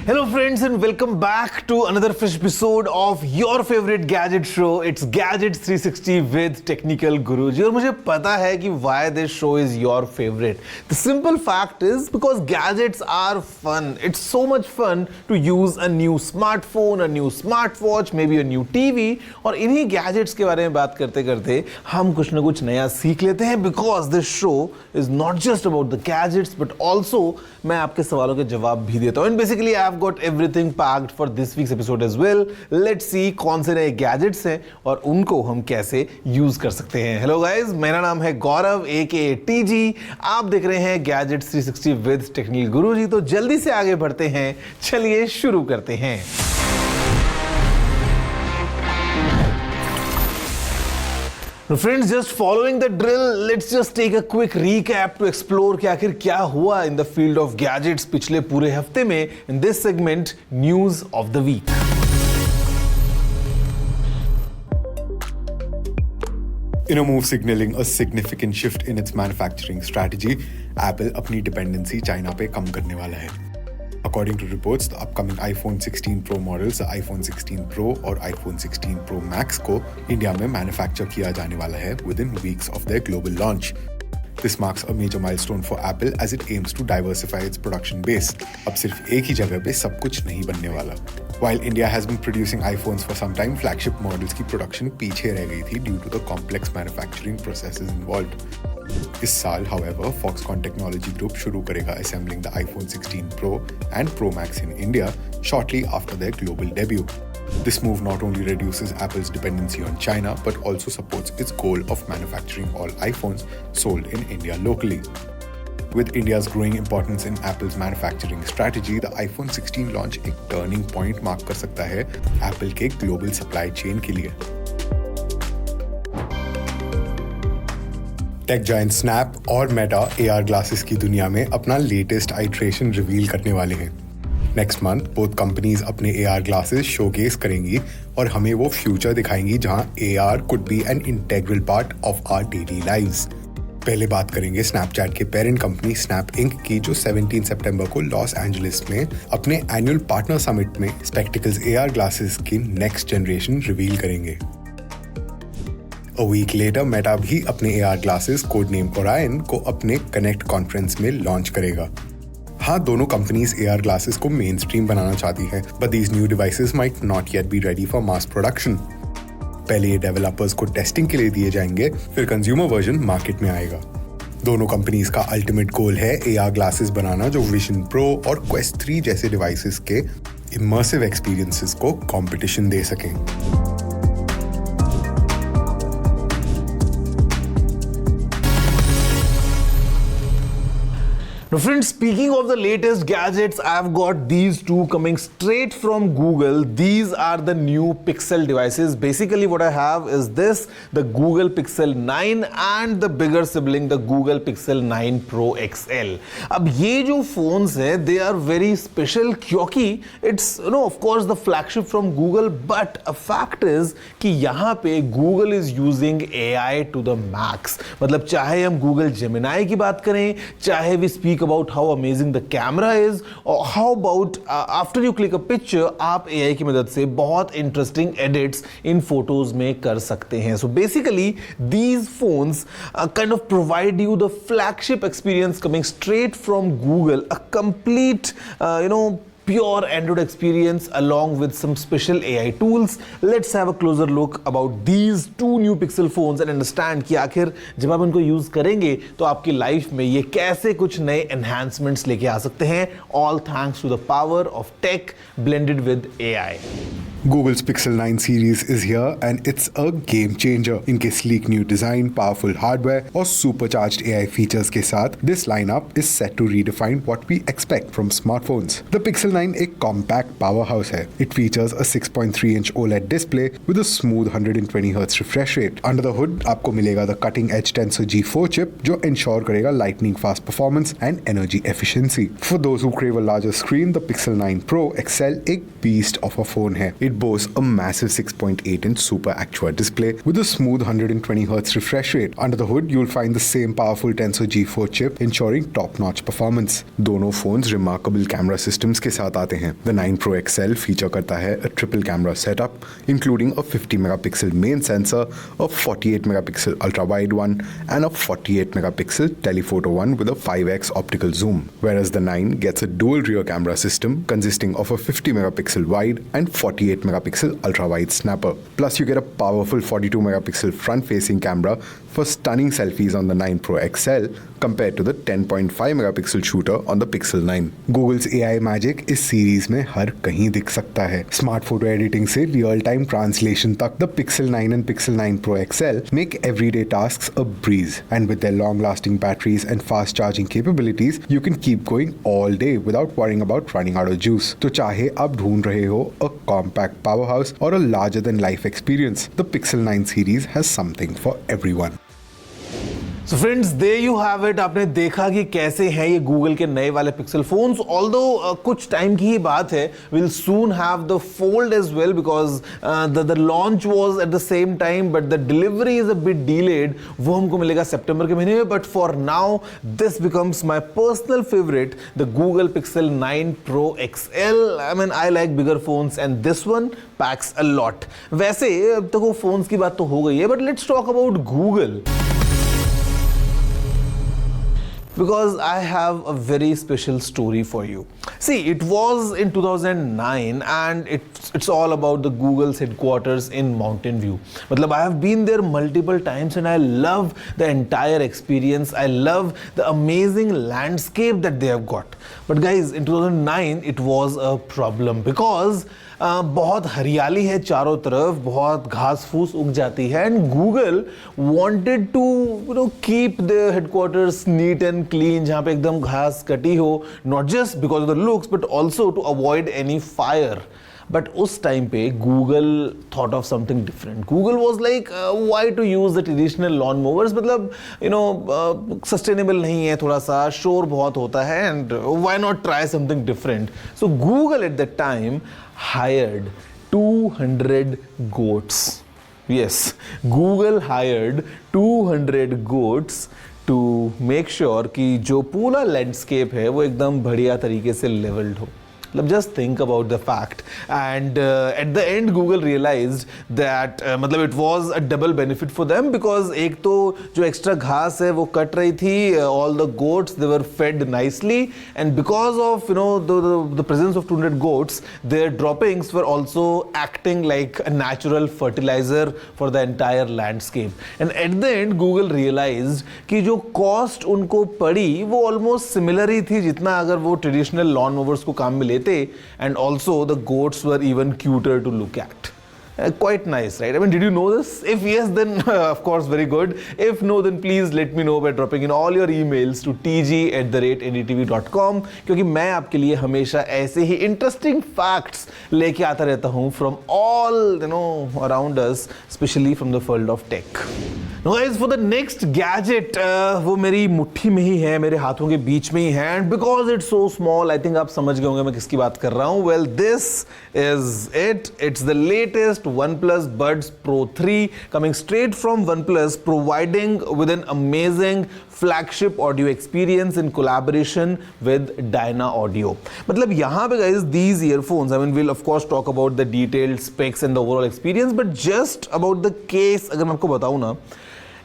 Hello friends and welcome back to another fresh episode of your favorite gadget show. It's Gadgets 360 with Technical Guruji. और मुझे पता है कि why this show is your favorite. The simple fact is because gadgets are fun. It's so much fun to use a new smartphone, a new smartwatch, maybe a new TV. और इन्हीं gadgets के बारे में बात करते करते हम कुछ ना कुछ नया सीख लेते हैं because this show is not just about the gadgets but also मैं आपके सवालों के जवाब भी देता हूँ. And basically I've got everything packed for this week's episode as well. Let's see कौन से नए gadgets हैं और उनको हम कैसे यूज कर सकते हैं. Hello guys, मेरा नाम है गौरव aka TG. आप देख रहे हैं Gadgets 360 with Technical Guruji. तो जल्दी से आगे बढ़ते हैं, चलिए शुरू करते हैं. So friends, just following the drill, let's just take a quick recap to explore कि आखिर क्या हुआ in the field of gadgets पिछले पूरे हफ्ते में in this segment News of the Week. In a move signaling a significant shift in its manufacturing strategy, Apple अपनी dependency China पे कम करने वाला है. According to reports, the upcoming iPhone 16 Pro models, the iPhone 16 Pro और iPhone 16 Pro Max को India में manufacture किया जाने वाला है within weeks of their global launch. This marks a major milestone for Apple as it aims to diversify its production base. अब सिर्फ एक ही जगह पे सब कुछ नहीं बनने वाला. While India has been producing iPhones for some time, flagship models की production पीछे रह गई थी due to the complex manufacturing processes involved. इस साल, however, Foxconn Technology Group शुरू करेगा assembling the iPhone 16 Pro and Pro Max in India shortly after their global debut. This move not only reduces Apple's dependency on China but also supports its goal of manufacturing all iPhones sold in India locally. With India's growing importance in Apple's manufacturing strategy, the iPhone 16 launch एक turning point mark कर सकता है Apple के global supply chain के लिए. Tech giant snap और Meta AR glasses की दुनिया में अपना लेटेस्ट आइट्रेशन रिवील करने वाले हैं. नेक्स्ट मंथ बोथ कंपनीज अपने AR ग्लासेस शोकेस करेंगी और हमें वो फ्यूचर दिखाएंगी जहां AR could be an integral part of our daily lives. पहले बात करेंगे स्नैपचैट के पेरेंट कंपनी स्नैप इंक की, जो 17 सितंबर को लॉस एंजलिस में अपने एनुअल पार्टनर समिट में स्पेक्टिकल्स AR ग्लासेस की नेक्स्ट जनरेशन रिवील करेंगे. A week later, Meta भी अपने AR glasses code name Orion को अपने कनेक्ट कॉन्फ्रेंस में लॉन्च करेगा. हाँ, दोनों कंपनीज AR glasses को मेन स्ट्रीम बनाना चाहती हैं, but these new devices might not yet be ready for mass production. पहले ये डेवलपर्स को टेस्टिंग के लिए दिए जाएंगे, फिर कंज्यूमर वर्जन मार्केट में आएगा. दोनों कंपनीज का अल्टीमेट गोल है AR glasses बनाना जो Vision Pro और Quest 3 जैसे डिवाइसेस के इमर्सिव एक्सपीरियंसेस को कंपटीशन दे सकें. Now friends, speaking of the latest gadgets, I've got these two coming straight from Google. These are the new Pixel devices. Basically what I have is this, the Google Pixel 9 and the bigger sibling, the Google Pixel 9 Pro XL. अब ये जो phones हैं, they are very special क्योंकि it's, of course the flagship from Google, but a fact is कि यहाँ पे Google is using AI to the max. मतलब चाहे हम Google Gemini की बात करें, चाहे we speak about how amazing the camera is, or how about after you click a picture आप AI की मदद से बहुत interesting edits in photos में कर सकते हैं. So basically these phones kind of provide you the flagship experience coming straight from Google, a complete pure Android experience along with some special AI tools. Let's have a closer look about these two new Pixel phones and understand कि आखिर जब आप इनको use करेंगे तो आपकी life में ये कैसे कुछ नए enhancements लेके आ सकते हैं, all thanks to the power of tech blended with AI. Google's Pixel 9 series is here and it's a game changer. इनके sleek new design, powerful hardware और supercharged AI features के साथ this lineup is set to redefine what we expect from smartphones. The Pixel 9 एक compact powerhouse है. It features a 6.3-inch OLED display with a smooth 120Hz refresh rate. Under the hood आपको मिलेगा the cutting-edge Tensor G4 chip जो ensure करेगा lightning fast performance and energy efficiency. For those who crave a larger screen, the Pixel 9 Pro XL एक beast of a phone है. It It boasts a massive 6.8-inch Super Actua display with a smooth 120Hz refresh rate. Under the hood, you'll find the same powerful Tensor G4 chip, ensuring top-notch performance. दोनों phones remarkable camera systems के साथ आते हैं. The 9 Pro XL feature करता है a triple camera setup, including a 50-megapixel main sensor, a 48-megapixel ultra-wide one, and a 48-megapixel telephoto one with a 5x optical zoom. Whereas the 9 gets a dual rear camera system consisting of a 50-megapixel wide and 48-megapixel ultra-wide snapper. Plus, you get a powerful 42-megapixel front-facing camera for stunning selfies on the 9 Pro XL compared to the 10.5-megapixel shooter on the Pixel 9. Google's AI magic इस series में हर कहीं दिख सकता है. Smart photo editing से real time translation तक, the Pixel 9 and Pixel 9 Pro XL make everyday tasks a breeze. And with their long-lasting batteries and fast charging capabilities, you can keep going all day without worrying about running out of juice. तो चाहे आप ढूंढ रहे हो a compact powerhouse or a larger-than-life experience, the Pixel 9 series has something for everyone. So friends, there you have it. आपने देखा कि कैसे हैं ये गूगल के नए वाले पिक्सल फोन्स. ऑल्दो कुछ टाइम की ही बात है, we'll soon have the fold as well because the launch was at the same time but the delivery is a bit delayed. वो हमको मिलेगा सितंबर के महीने में. But for now, this becomes my personal favorite, the Google Pixel 9 Pro XL. I mean, I like bigger phones and this one packs a lot. वैसे अब तक वो फोन्स की बात तो हो गई है, but let's talk about Google. Because I have a very special story for you. See, it was in 2009 and it's all about the Google's headquarters in Mountain View. मतलब I have been there multiple times and I love the entire experience. I love the amazing landscape that they have got. But guys, in 2009 it was a problem because बहुत हरियाली है चारों तरफ, बहुत घास फूस उग जाती है and Google wanted to keep the headquarters neat and clean, जहाँ पे एकदम घास कटी हो, not just because of the looks but also to avoid any fire. But उस टाइम पे Google thought of something different. Google was like why to use the traditional lawn mowers, मतलब sustainable नहीं है, थोड़ा सा शोर बहुत होता है and why not try something different. So Google at the time hired 200 goats. Yes, Google hired 200 goats to make sure कि जो पूरा लैंडस्केप है वो एकदम बढ़िया तरीके से लेवल्ड हो. Just think about the fact. And at the end, Google realized that it was a double benefit for them because एक तो जो extra घास है वो कट रही थी, all the goats they were fed nicely, and because of the presence of 200 goats, their droppings were also acting like a natural fertilizer for the entire landscape. And at the end, Google realized कि जो cost उनको पड़ी वो almost similar ही थी जितना अगर वो traditional lawn mowers को काम में लेते. And also the goats were even cuter to look at. Quite nice, right? I mean, did you know this? If yes, then of course very good. If no, then please let me know by dropping in all your emails to tg@ndtv.com, क्योंकि मैं आपके लिए हमेशा ऐसे ही interesting facts लेके आता रहता हूँ from all around us, especially from the world of tech. Now guys, for the next gadget, वो मेरी मुट्ठी में ही है, मेरे हाथों के बीच में ही है, and because it's so small, I think आप समझ गए होंगे मैं किसकी बात कर रहा हूँ. Well, this is it. It's the latest OnePlus Buds Pro 3 coming straight from OnePlus, providing with an amazing flagship audio experience in collaboration with Dyna Audio. मतलब यहाँ पे guys, these earphones, I mean, we'll of course talk about the detailed specs and the overall experience, but just about the case, अगर मैं आपको बताऊँ ना,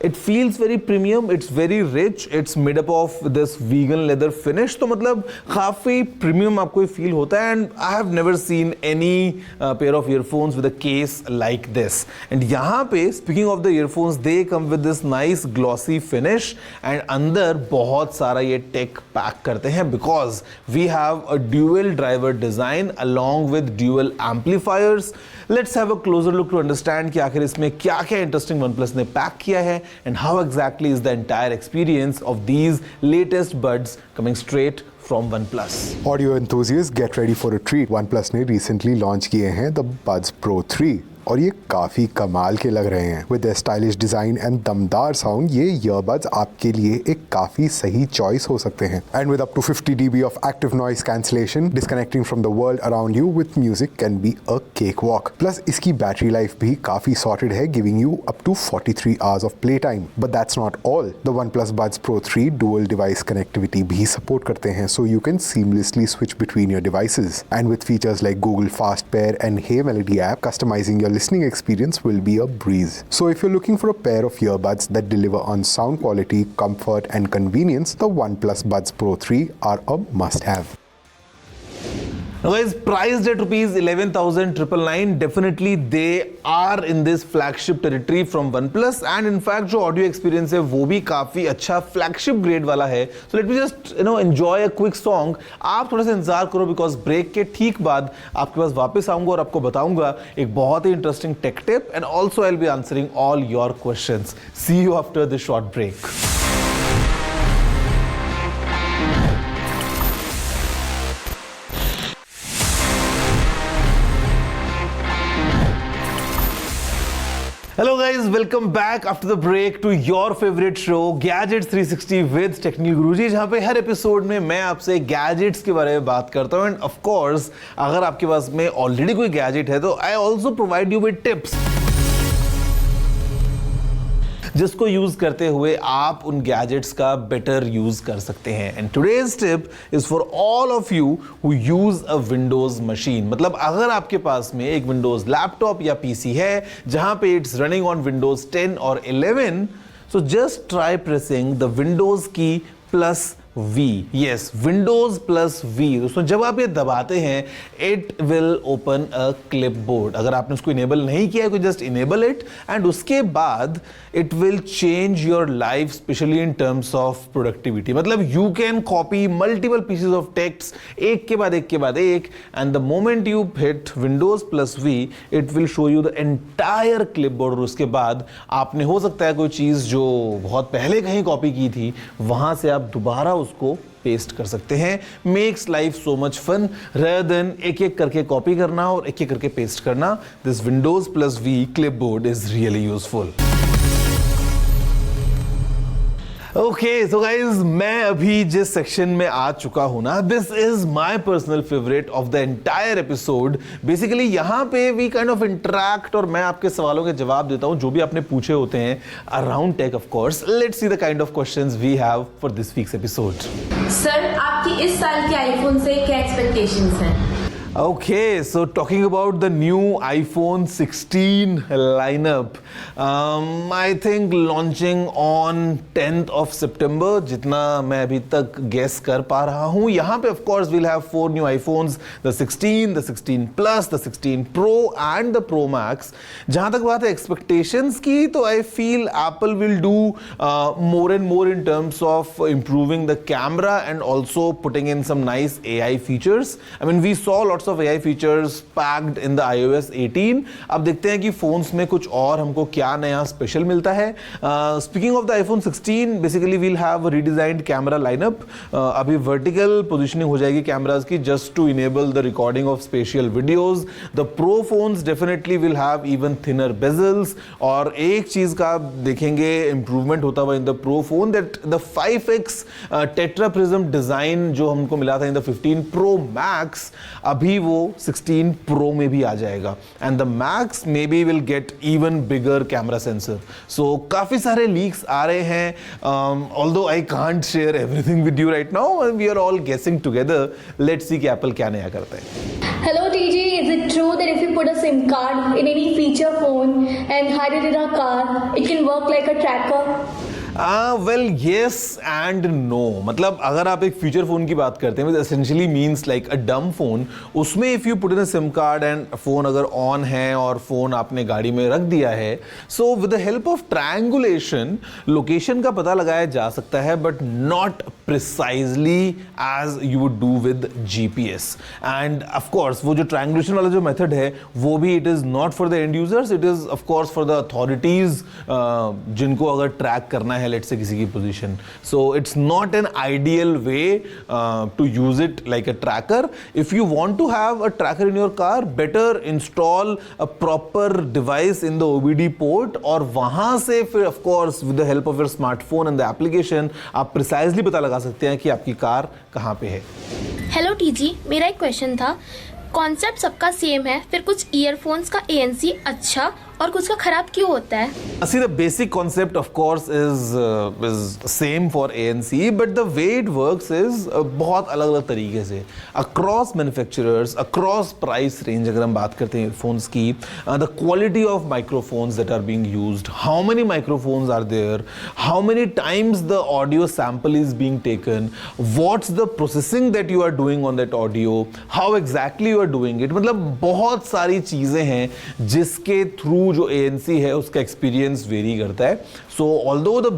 it feels very premium, it's very rich, it's made up of this vegan leather finish, तो मतलब काफ़ी premium आपको feel होता है. And I have never seen any pair of earphones with a case like this. And यहाँ पे speaking of the earphones, they come with this nice glossy finish and अंदर बहुत सारा ये tech pack करते हैं because we have a dual driver design along with dual amplifiers. Let's have a closer look to understand कि आखिर इसमें क्या क्या interesting OnePlus ने pack किया है and how exactly is the entire experience of these latest buds coming straight from OnePlus. Audio enthusiasts, get ready for a treat. OnePlus ने recently launch किए हैं the Buds Pro 3. और ये काफी कमाल के लग रहे हैं। विद स्टाइलिश डिजाइन एंड दमदार साउंड, ये ईयरबड्स आपके लिए एक काफी सही चॉइस हो सकते हैं। And with up to 50 dB of active noise cancellation, disconnecting from the world around you with music can be a cake walk. Plus इसकी बैटरी लाइफ भी काफी सॉर्टेड है, giving you up to 43 hours of play time. But that's not all, the OnePlus Buds Pro 3 dual device connectivity भी support करते हैं, so you can seamlessly switch between your devices. And with features like Google Fast Pair and Hey Melody app, customizing your listening experience will be a breeze. So if you're looking for a pair of earbuds that deliver on sound quality, comfort and convenience, the OnePlus Buds Pro 3 are a must-have. Now guys, priced at rupees 11,999, definitely they are in this flagship territory from OnePlus, and in fact जो audio experience है वो भी काफी अच्छा flagship grade वाला है. So let me just enjoy a quick song. आप थोड़ा सा इंतजार करो because break के ठीक बाद आपके पास वापस आऊंगा और आपको बताऊंगा एक बहुत ही interesting tech tip, and also I'll be answering all your questions. See you after this short break. Hello guys, welcome back after the break to your favorite show Gadgets 360 with Technical Guruji, जहाँ पे हर episode में मैं आपसे gadgets के बारे में बात करता हूँ. एंड ऑफ कोर्स अगर आपके पास में ऑलरेडी कोई गैजेट है तो I also provide you with tips जिसको यूज करते हुए आप उन गैजेट्स का बेटर यूज कर सकते हैं. And today's tip is for all of you who use a Windows machine. मतलब अगर आपके पास में एक विंडोज लैपटॉप या पीसी है जहां पे इट्स रनिंग ऑन विंडोज 10 और 11, so just try pressing the Windows की plus V. Yes, Windows plus V. दोस्तों जब आप ये दबाते हैं it will open a clipboard. अगर आपने उसको इनेबल नहीं किया है तो जस्ट इनेबल इट, एंड उसके बाद it will change your life, especially in terms of productivity. मतलब you can copy multiple pieces of text एक के बाद एक, and the moment you hit Windows plus V, it will show you the entire clipboard. और उसके बाद आपने हो सकता है कोई चीज़ जो बहुत पहले कहीं कॉपी की थी वहाँ से आप दोबारा उसको पेस्ट कर सकते हैं. Makes life so much fun rather than एक एक करके कॉपी करना और एक एक करके पेस्ट करना. This Windows plus V clipboard is really useful. Okay so guys, मैं अभी जिस सेक्शन में आ चुका हूं ना, this is my personal favourite of the entire episode. Basically यहां पे वी काइंड ऑफ इंटरैक्ट और मैं आपके सवालों के जवाब देता हूं जो भी आपने पूछे होते हैं around tech. Of course let's see the kind of questions we have for this week's episode. Sir, आपकी इस साल के आईफोन से क्या एक्सपेक्टेशंस हैं? Okay, so talking about the new iPhone 16 lineup, I think launching on 10th of September, जितना मैं अभी तक guess कर पा रहा हूँ. यहाँ पे of course we'll have 4 new iPhones, the 16, the 16 Plus, the 16 Pro and the Pro Max. जहाँ तक बात है expectations की, तो I feel Apple will do more and more in terms of improving the camera and also putting in some nice AI features. I mean, we saw lots of AI features packed in the iOS 18. अब देखते हैं कि phones में कुछ और हमको क्या नया स्पेशल मिलता है. Speaking of the iPhone 16, basically we'll have redesigned camera lineup. अभी वर्टिकल पोजिशनिंग हो जाएगी कैमराज की just to enable the recording of spatial videos. The pro phones definitely will have even thinner bezels. और एक चीज का आप देखेंगे इंप्रूवमेंट होता हुआ in the pro phone, that the 5x tetra prism design जो हमको मिला था इन द 15 Pro Max, अभी वो 16 Pro में भी आ जाएगा. And the Max maybe will get even bigger camera sensor. So काफी सारे लीक्स आ रहे हैं. Although I can't share everything with you right now, we are all guessing together. Let's see कि एप्पल क्या नया करता है. Hello TG, is it true that if you put a SIM card in any feature phone and hide it in a car, it can work like a tracker? Well yes and no. मतलब अगर आप एक future phone की बात करते हैं, essentially means like अ dumb phone. उसमें if you put in a SIM card and phone अगर ऑन है और फोन आपने गाड़ी में रख दिया है, so with the help of triangulation location का पता लगाया जा सकता है, but not precisely as you would do with GPS. And of course वो जो ट्रायंगुलेशन वाला जो मेथड है वो भी it is not for the end users, it is of course for the authorities जिनको अगर ट्रैक करना है लेट से किसी की position. So it's not an ideal way to use it like a tracker. If you want to have a tracker in your car, better install a proper device in the OBD port, और वहां से फिर of course with the help of your smartphone and the application आप precisely पता लगा सकते हैं कि आपकी कार कहाँ पे है. हेलो टीजी, मेरा एक क्वेश्चन था. कॉन्सेप्ट सबका सेम है, फिर कुछ ईयरफोन्स का ANC अच्छा और कुछ का खराब क्यों होता है? See, the basic concept, of course, is same for ANC, but the way it works is बहुत अलग-अलग तरीके से across manufacturers, across price range. अगर हम बात करते हैं earphones की, the quality of microphones that are being used, how many microphones are there, how many times the audio sample is being taken, what's the processing that you are doing on that audio, how exactly you are doing it. मतलब बहुत सारी चीजें हैं जिसके through जो ANC है उसका experience very करता है. सो although the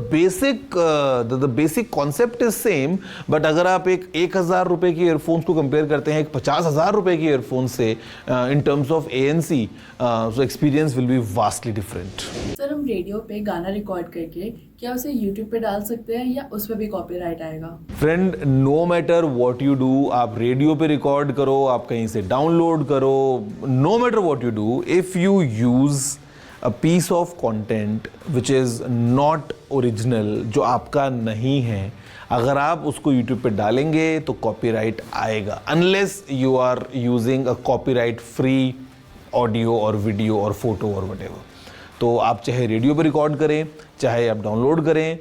basic concept is same, but अगर आप एक 1,000 रुपए की ईयरफोन्स को कंपेयर करते हैं एक 50,000 रुपए की ईयरफोन से in terms of ANC, so experience will be vastly different. Sir, हम रेडियो पे गाना रिकॉर्ड करके क्या उसे यूट्यूब पे डाल सकते हैं या उस पे भी कॉपीराइट आएगा? Friend, no matter what you do, आप रेडियो पे रिकॉर्ड करो, आप कहीं से डाउनलोड करो, no matter what you do, if you use a piece of content which is not original, जो आपका नहीं है, अगर आप उसको YouTube पे डालेंगे तो कॉपीराइट आएगा, unless you are using a copyright free audio और वीडियो और फोटो और whatever. तो आप चाहे रेडियो पे रिकॉर्ड करें, चाहे आप डाउनलोड करें,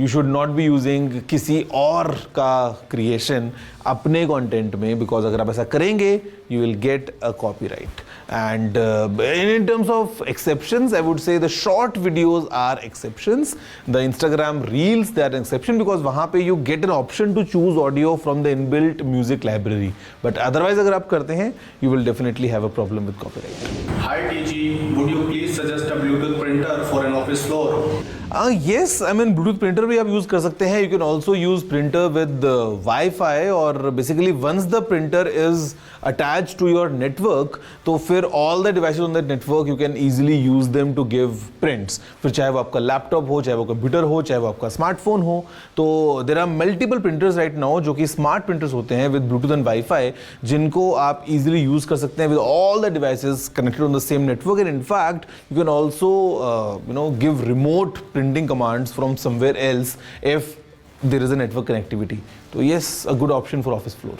you should not be using किसी और का क्रिएशन अपने कंटेंट में, बिकॉज अगर आप ऐसा करेंगे you will get a copyright. And in terms of exceptions, I would say the short videos are exceptions. The Instagram Reels, they are an exception because वहाँ पे you get an option to choose audio from the inbuilt music library. But otherwise अगर आप करते हैं, you will definitely have a problem with copyright. Hi TG, would you please suggest a Bluetooth printer for an office floor? Yes, I mean Bluetooth printer भी आप use कर सकते हैं. You can also use printer with Wi-Fi, और basically once the printer is attached to your network, तो फिर all the devices on that network you can easily use them to give prints. फिर चाहे वो आपका लैपटॉप हो, चाहे वो कंप्यूटर हो, चाहे वो आपका स्मार्टफोन हो, तो there are multiple printers right now जो कि स्मार्ट printers होते हैं with Bluetooth and Wi-Fi, जिनको आप easily use कर सकते हैं with all the devices connected on the same network. And in fact you can also give remote printing commands from somewhere else if there is a network connectivity. So yes, a good option for office floor.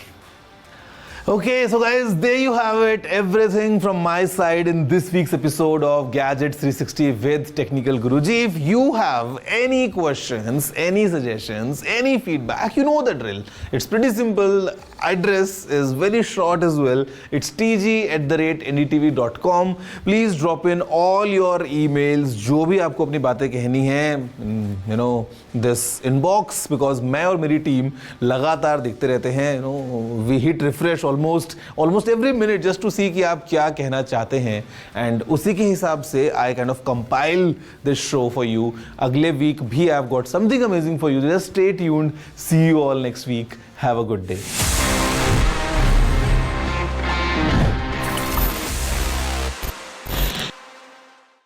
Okay, so guys, there you have it. Everything from my side in this week's episode of Gadgets 360 with Technical Guruji. If you have any questions, any suggestions, any feedback, you know the drill. It's pretty simple. Address is very short as well. It's tg@ndtv.com. Please drop in all your emails. जो भी आपको अपनी बातें कहनी है, this inbox, because मैं और मेरी टीम लगातार देखते रहते हैं. We hit refresh almost every minute just to see कि आप क्या कहना चाहते हैं, and उसी के हिसाब से I kind of compile this show for you. अगले week भी I've got something amazing for you. Just stay tuned. See you all next week. Have a good day.